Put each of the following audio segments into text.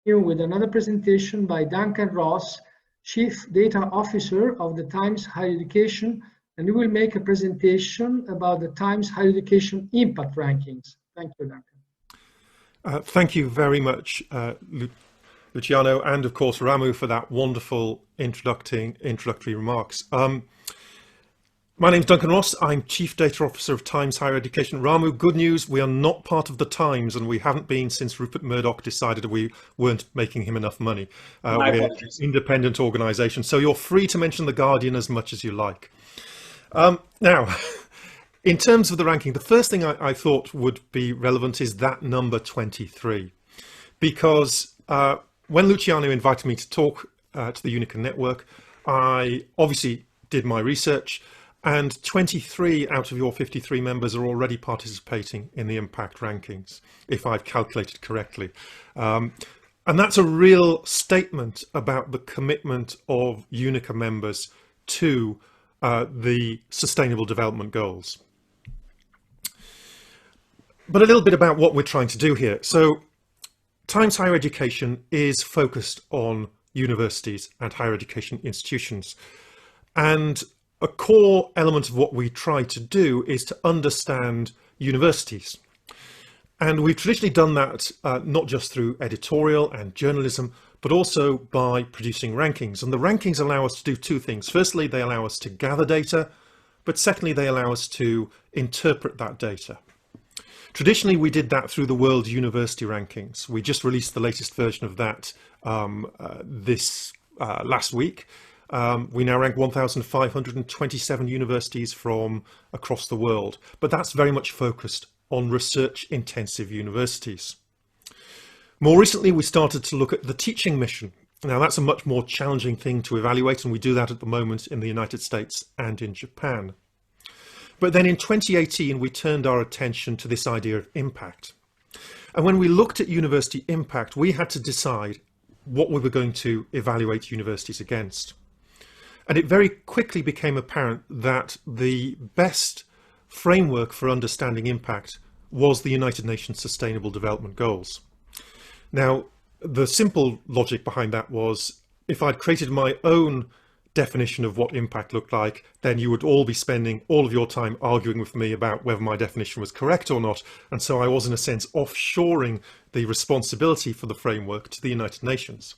Here with another presentation by Duncan Ross, Chief Data Officer of the Times Higher Education, and he will make a presentation about the Times Higher Education Impact Rankings. Thank you, Duncan. Thank you very much, Luciano, and of course Ramu, for that wonderful introductory remarks. My name is Duncan Ross. I'm Chief Data Officer of Times Higher Education. Ramu, good news, we are not part of the Times, and we haven't been since Rupert Murdoch decided we weren't making him enough money. We're an independent organisation, so you're free to mention The Guardian as much as you like. Now, in terms of the ranking, the first thing I thought would be relevant is that number 23, because when Luciano invited me to talk to the Unica network, I obviously did my research, and 23 out of your 53 members are already participating in the impact rankings, if I've calculated correctly. And that's a real statement about the commitment of Unica members to the Sustainable Development Goals. But a little bit about what we're trying to do here. So Times Higher Education is focused on universities and higher education institutions. And a core element of what we try to do is to understand universities. And we've traditionally done that not just through editorial and journalism, but also by producing rankings. And the rankings allow us to do two things. Firstly, they allow us to gather data, but secondly, they allow us to interpret that data. Traditionally, we did that through the World University Rankings. We just released the latest version of that last week. We now rank 1,527 universities from across the world, but that's very much focused on research-intensive universities. More recently, we started to look at the teaching mission. Now, that's a much more challenging thing to evaluate, and we do that at the moment in the United States and in Japan. But then in 2018, we turned our attention to this idea of impact. And when we looked at university impact, we had to decide what we were going to evaluate universities against. And it very quickly became apparent that the best framework for understanding impact was the United Nations Sustainable Development Goals. Now, the simple logic behind that was, if I'd created my own definition of what impact looked like, then you would all be spending all of your time arguing with me about whether my definition was correct or not. And so I was, in a sense, offshoring the responsibility for the framework to the United Nations.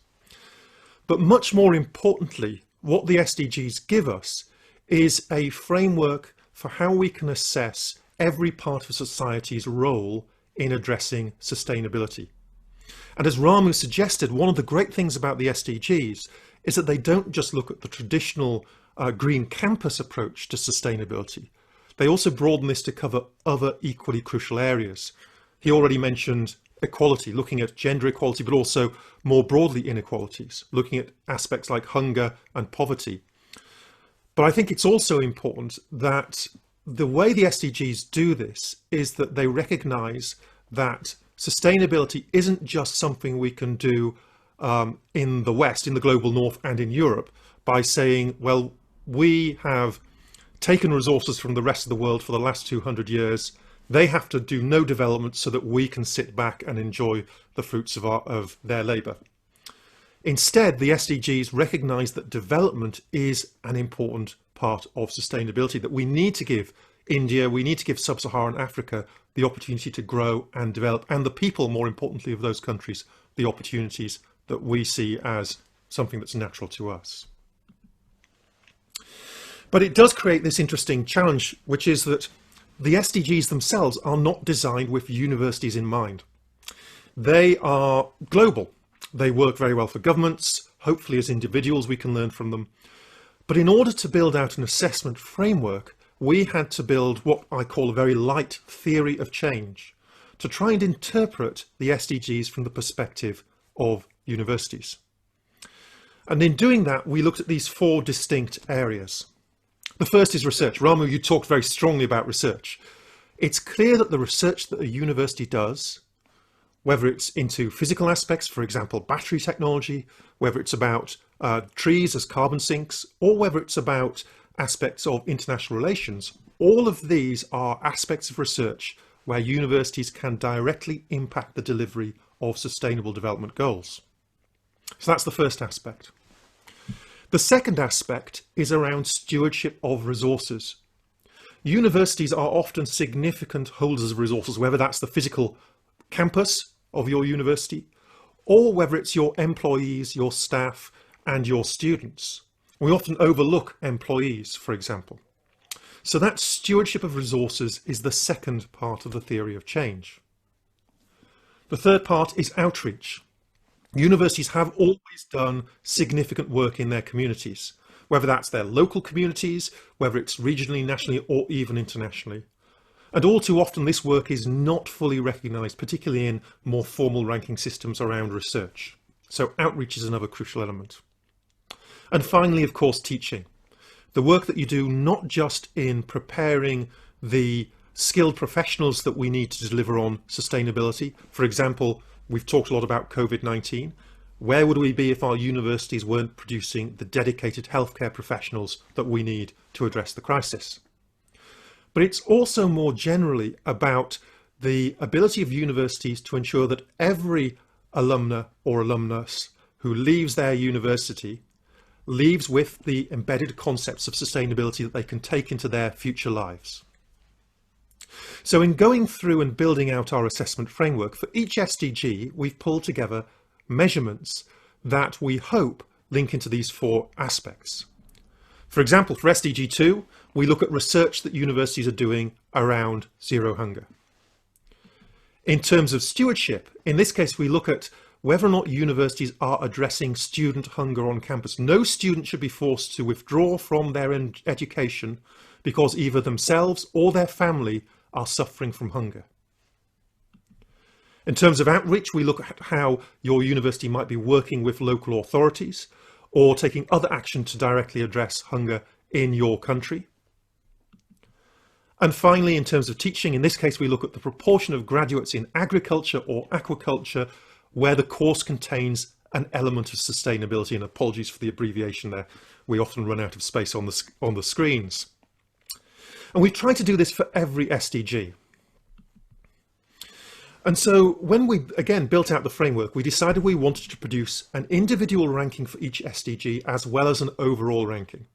But much more importantly, what the SDGs give us is a framework for how we can assess every part of society's role in addressing sustainability. And as Ramu suggested, one of the great things about the SDGs is that they don't just look at the traditional green campus approach to sustainability. They also broaden this to cover other equally crucial areas. He already mentioned equality, looking at gender equality, but also more broadly inequalities, looking at aspects like hunger and poverty. But I think it's also important that the way the SDGs do this is that they recognize that sustainability isn't just something we can do in the West, in the global North and in Europe by saying, well, we have taken resources from the rest of the world for the last 200 years. They have to do no development so that we can sit back and enjoy the fruits of their labour. Instead, the SDGs recognise that development is an important part of sustainability, that we need to give India, we need to give sub-Saharan Africa the opportunity to grow and develop, and the people, more importantly, of those countries, the opportunities that we see as something that's natural to us. But it does create this interesting challenge, which is that the SDGs themselves are not designed with universities in mind. They are global. They work very well for governments. Hopefully, as individuals, we can learn from them. But in order to build out an assessment framework, we had to build what I call a very light theory of change to try and interpret the SDGs from the perspective of universities. And in doing that, we looked at these four distinct areas. The first is research. Ramu, you talked very strongly about research. It's clear that the research that a university does, whether it's into physical aspects, for example, battery technology, whether it's about trees as carbon sinks, or whether it's about aspects of international relations, all of these are aspects of research where universities can directly impact the delivery of sustainable development goals. So that's the first aspect. The second aspect is around stewardship of resources. Universities are often significant holders of resources, whether that's the physical campus of your university or whether it's your employees, your staff and your students. We often overlook employees, for example. So that stewardship of resources is the second part of the theory of change. The third part is outreach. Universities have always done significant work in their communities, whether that's their local communities, whether it's regionally, nationally, or even internationally. And all too often this work is not fully recognised, particularly in more formal ranking systems around research. So outreach is another crucial element. And finally, of course, teaching. The work that you do not just in preparing the skilled professionals that we need to deliver on sustainability. For example, we've talked a lot about COVID-19. Where would we be if our universities weren't producing the dedicated healthcare professionals that we need to address the crisis? But it's also more generally about the ability of universities to ensure that every alumna or alumnus who leaves their university leaves with the embedded concepts of sustainability that they can take into their future lives. So in going through and building out our assessment framework, for each SDG, we've pulled together measurements that we hope link into these four aspects. For example, for SDG 2, we look at research that universities are doing around zero hunger. In terms of stewardship, in this case, we look at whether or not universities are addressing student hunger on campus. No student should be forced to withdraw from their education because either themselves or their family are suffering from hunger. In terms of outreach, we look at how your university might be working with local authorities or taking other action to directly address hunger in your country. And finally, in terms of teaching, in this case, we look at the proportion of graduates in agriculture or aquaculture where the course contains an element of sustainability. And apologies for the abbreviation there. We often run out of space on the screens. And we've tried to do this for every SDG. And so when we, again, built out the framework, we decided we wanted to produce an individual ranking for each SDG as well as an overall ranking.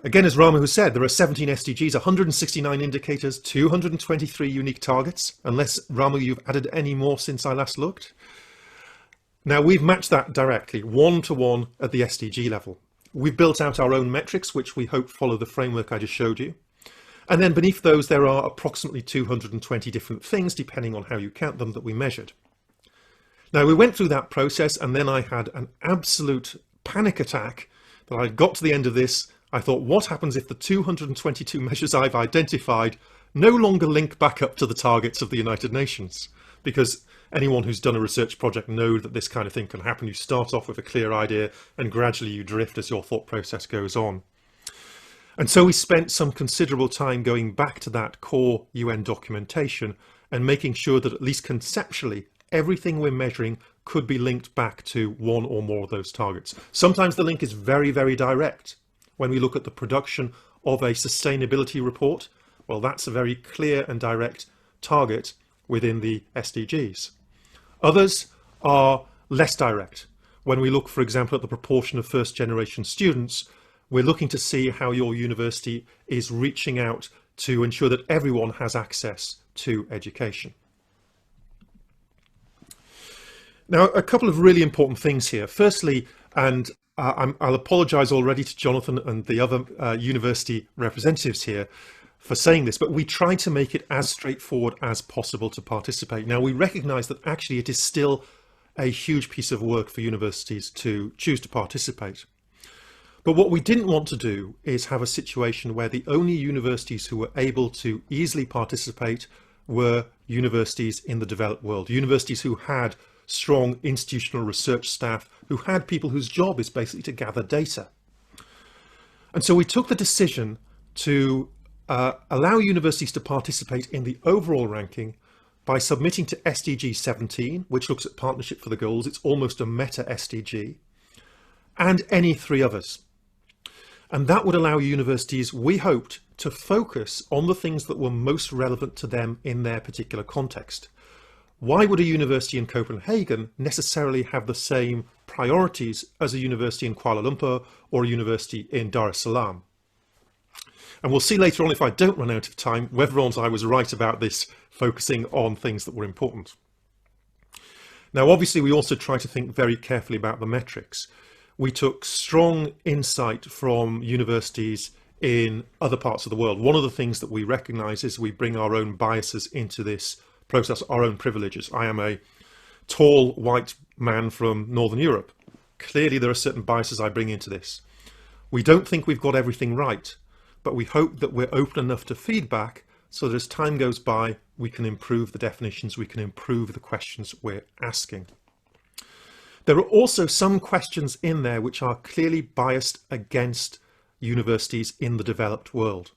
Again, as Ramu has said, there are 17 SDGs, 169 indicators, 223 unique targets, unless, Ramu, you've added any more since I last looked. Now, we've matched that directly, one-to-one at the SDG level. We've built out our own metrics, which we hope follow the framework I just showed you. And then beneath those, there are approximately 220 different things, depending on how you count them, that we measured. Now, we went through that process, and then I had an absolute panic attack that I got to the end of this. I thought, what happens if the 222 measures I've identified no longer link back up to the targets of the United Nations? Because anyone who's done a research project knows that this kind of thing can happen. You start off with a clear idea and gradually you drift as your thought process goes on. And so we spent some considerable time going back to that core UN documentation and making sure that at least conceptually, everything we're measuring could be linked back to one or more of those targets. Sometimes the link is very, very direct. When we look at the production of a sustainability report, well, that's a very clear and direct target within the SDGs. Others are less direct. When we look, for example, at the proportion of first generation students, we're looking to see how your university is reaching out to ensure that everyone has access to education. Now, a couple of really important things here. Firstly, and I'll apologise already to Jonathan and the other university representatives here for saying this, but we try to make it as straightforward as possible to participate. Now, we recognise that actually it is still a huge piece of work for universities to choose to participate. But what we didn't want to do is have a situation where the only universities who were able to easily participate were universities in the developed world, universities who had strong institutional research staff, who had people whose job is basically to gather data. And so we took the decision to allow universities to participate in the overall ranking by submitting to SDG 17, which looks at partnership for the goals. It's almost a meta SDG, and any three others. And that would allow universities, we hoped, to focus on the things that were most relevant to them in their particular context. why would a university in Copenhagen necessarily have the same priorities as a university in Kuala Lumpur or a university in Dar es Salaam? And we'll see later on, if I don't run out of time, whether or not I was right about this focusing on things that were important. Now, obviously, we also try to think very carefully about the metrics. We took strong insight from universities in other parts of the world. One of the things that we recognize is we bring our own biases into this process, our own privileges. I am a tall white man from Northern Europe. Clearly, there are certain biases I bring into this. We don't think we've got everything right, but we hope that we're open enough to feedback so that as time goes by, we can improve the definitions, we can improve the questions we're asking. There are also some questions in there which are clearly biased against universities in the developed world.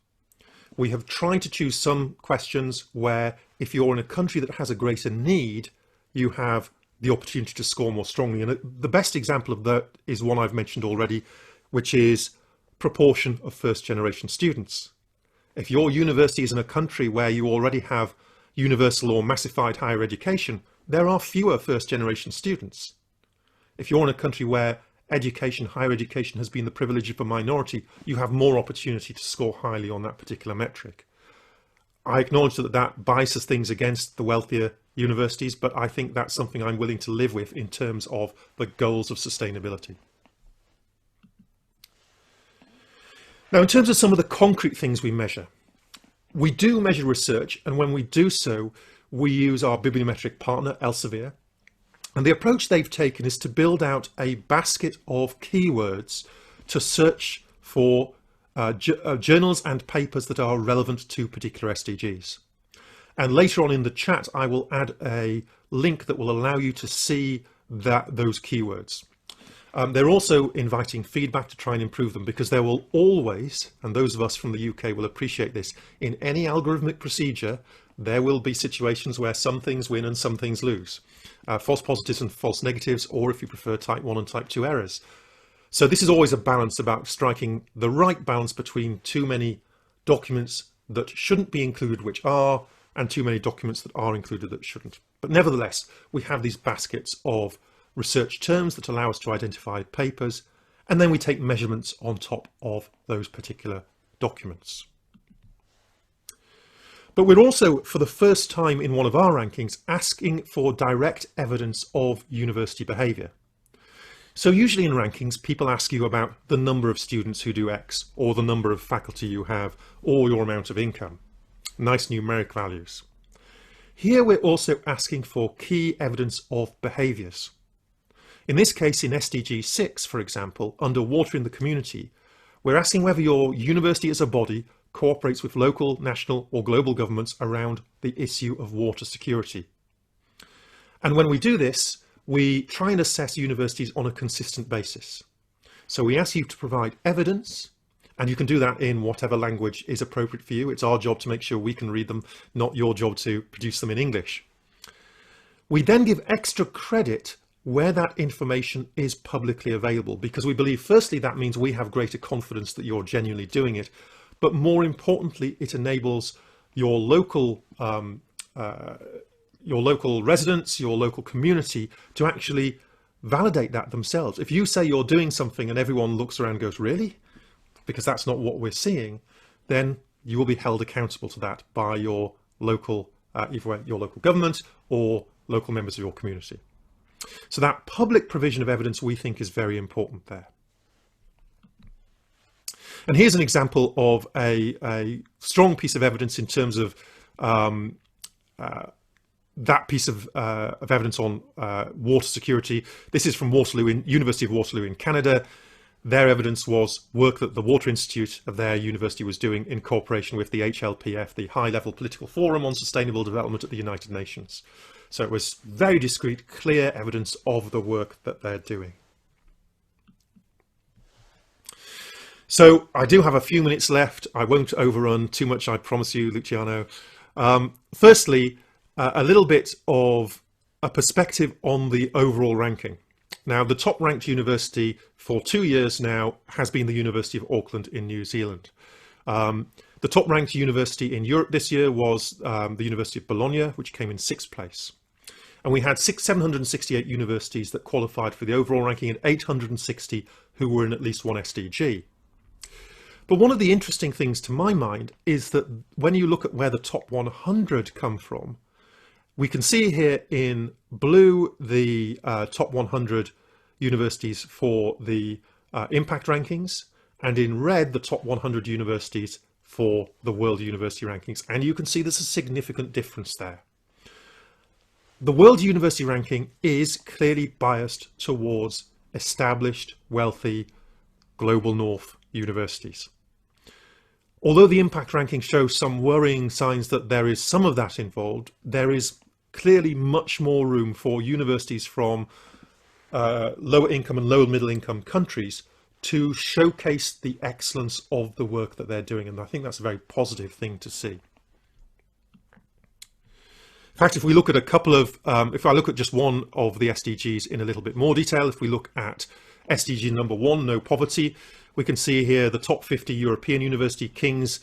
We have tried to choose some questions where if you're in a country that has a greater need, you have the opportunity to score more strongly. And the best example of that is one I've mentioned already, which is proportion of first generation students. If your university is in a country where you already have universal or massified higher education, there are fewer first generation students. If you're in a country where education, higher education has been the privilege of a minority, you have more opportunity to score highly on that particular metric. I acknowledge that that biases things against the wealthier universities, but I think that's something I'm willing to live with in terms of the goals of sustainability. Now, in terms of some of the concrete things we measure, we do measure research, and when we do so, we use our bibliometric partner, Elsevier. And the approach they've taken is to build out a basket of keywords to search for journals and papers that are relevant to particular SDGs. And later on in the chat, I will add a link that will allow you to see those keywords. They're also inviting feedback to try and improve them, because there will always, and those of us from the UK will appreciate this, in any algorithmic procedure, there will be situations where some things win and some things lose. False positives and false negatives, or if you prefer, type 1 and type 2 errors. So this is always a balance about striking the right balance between too many documents that shouldn't be included, which are, and too many documents that are included that shouldn't. But nevertheless, we have these baskets of research terms that allow us to identify papers, and then we take measurements on top of those particular documents. But we're also, for the first time in one of our rankings, asking for direct evidence of university behaviour. So usually in rankings, people ask you about the number of students who do X, or the number of faculty you have, or your amount of income. Nice numeric values. Here we're also asking for key evidence of behaviours. In this case, in SDG 6, for example, under water in the community, we're asking whether your university as a body cooperates with local, national or global governments around the issue of water security. And when we do this, we try and assess universities on a consistent basis. So we ask you to provide evidence, and you can do that in whatever language is appropriate for you. It's our job to make sure we can read them, not your job to produce them in English. We then give extra credit where that information is publicly available, because we believe, firstly, that means we have greater confidence that you're genuinely doing it, but more importantly, it enables your local residents, your local community to actually validate that themselves. If you say you're doing something and everyone looks around and goes, really? Because that's not what we're seeing, then you will be held accountable to that by your local, either your local government or local members of your community. So that public provision of evidence, we think, is very important there. And here's an example of a strong piece of evidence in terms of that piece of evidence on water security. This is from University of Waterloo in Canada. Their evidence was work that the Water Institute of their university was doing in cooperation with the HLPF, the High Level Political Forum on Sustainable Development at the United Nations. So it was very discrete, clear evidence of the work that they're doing. So I do have a few minutes left. I won't overrun too much, I promise you, Luciano. Firstly, a little bit of a perspective on the overall ranking. Now, the top ranked university for 2 years now has been the University of Auckland in New Zealand. The top ranked university in Europe this year was the University of Bologna, which came in 6th place. And we had 768 universities that qualified for the overall ranking and 860 who were in at least one SDG. But one of the interesting things to my mind is that when you look at where the top 100 come from, we can see here in blue the top 100 universities for the impact rankings, and in red the top 100 universities for the World University Rankings. And you can see there's a significant difference there. The World University Ranking is clearly biased towards established, wealthy, global north universities. Although the impact ranking shows some worrying signs that there is some of that involved, there is clearly much more room for universities from lower income and lower middle income countries to showcase the excellence of the work that they're doing. And I think that's a very positive thing to see. In fact, if we look at a couple of, if I look at just one of the SDGs in a little bit more detail, if we look at SDG number 1, no poverty, we can see here the top 50 European university kings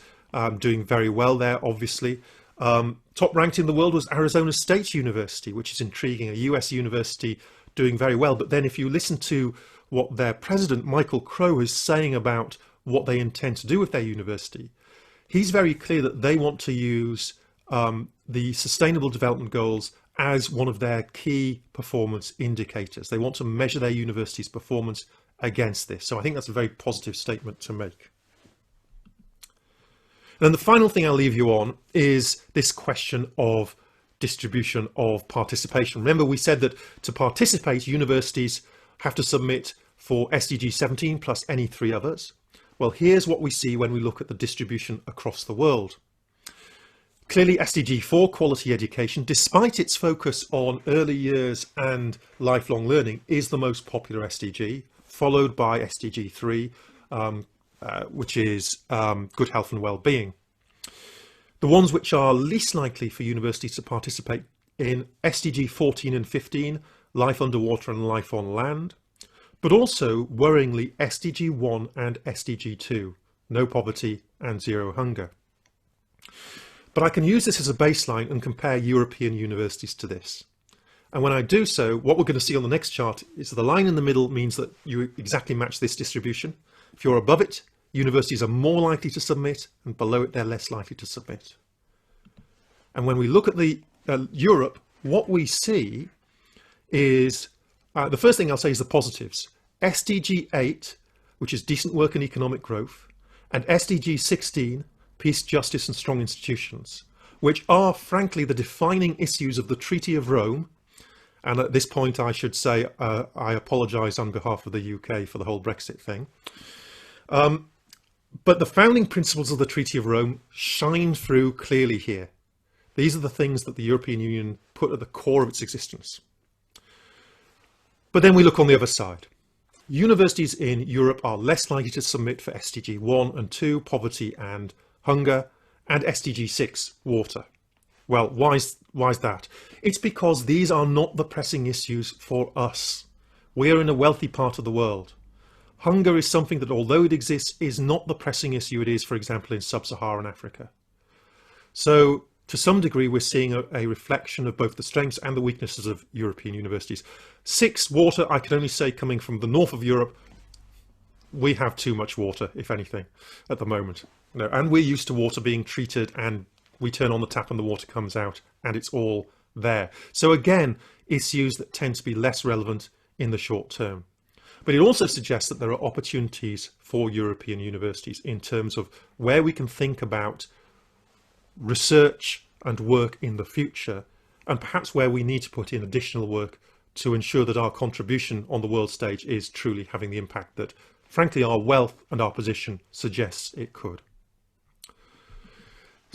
doing very well there, obviously. Top ranked in the world was Arizona State University, which is intriguing, a US university doing very well. But then if you listen to what their president, Michael Crow, is saying about what they intend to do with their university, he's very clear that they want to use the Sustainable Development Goals as one of their key performance indicators. They want to measure their university's performance against this. So I think that's a very positive statement to make. And then the final thing I'll leave you on is this question of distribution of participation. Remember, we said that to participate, universities have to submit for SDG 17 plus any 3 others. Well, here's what we see when we look at the distribution across the world. Clearly, SDG 4, quality education, despite its focus on early years and lifelong learning, is the most popular SDG, followed by SDG 3, which is good health and well-being. The ones which are least likely for universities to participate in SDG 14 and 15, life underwater and life on land, but also, worryingly, SDG 1 and SDG 2, no poverty and zero hunger. But I can use this as a baseline and compare European universities to this. And when I do so, what we're going to see on the next chart is the line in the middle means that you exactly match this distribution. If you're above it, universities are more likely to submit, and below it, they're less likely to submit. And when we look at the Europe, what we see is, the first thing I'll say is the positives. SDG 8, which is decent work and economic growth, and SDG 16, peace, justice and strong institutions, which are frankly the defining issues of the Treaty of Rome. And at this point I should say I apologise on behalf of the UK for the whole Brexit thing. But the founding principles of the Treaty of Rome shine through clearly here. These are the things that the European Union put at the core of its existence. But then we look on the other side. Universities in Europe are less likely to submit for SDG 1 and 2, poverty and hunger, and SDG 6, water. Well, why is that? It's because these are not the pressing issues for us. We are in a wealthy part of the world. Hunger is something that, although it exists, is not the pressing issue it is, for example, in sub-Saharan Africa. So, to some degree, we're seeing a reflection of both the strengths and the weaknesses of European universities. 6, water, I can only say, coming from the north of Europe, we have too much water, if anything, at the moment. No, and we're used to water being treated, and we turn on the tap and the water comes out and it's all there. So again, issues that tend to be less relevant in the short term. But it also suggests that there are opportunities for European universities in terms of where we can think about research and work in the future, and perhaps where we need to put in additional work to ensure that our contribution on the world stage is truly having the impact that, frankly, our wealth and our position suggests it could.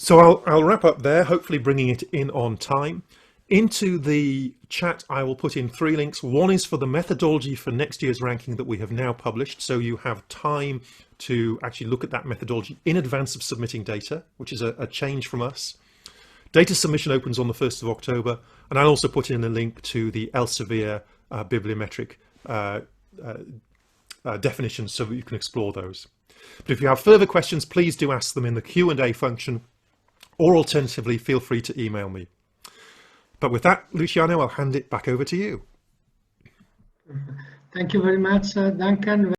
So I'll wrap up there, hopefully bringing it in on time. Into the chat, I will put in 3 links. One is for the methodology for next year's ranking that we have now published. So you have time to actually look at that methodology in advance of submitting data, which is a change from us. Data submission opens on the 1st of October. And I'll also put in a link to the Elsevier bibliometric definitions so that you can explore those. But if you have further questions, please do ask them in the Q&A function, or alternatively, feel free to email me. But with that, Luciano, I'll hand it back over to you. Thank you very much, Duncan.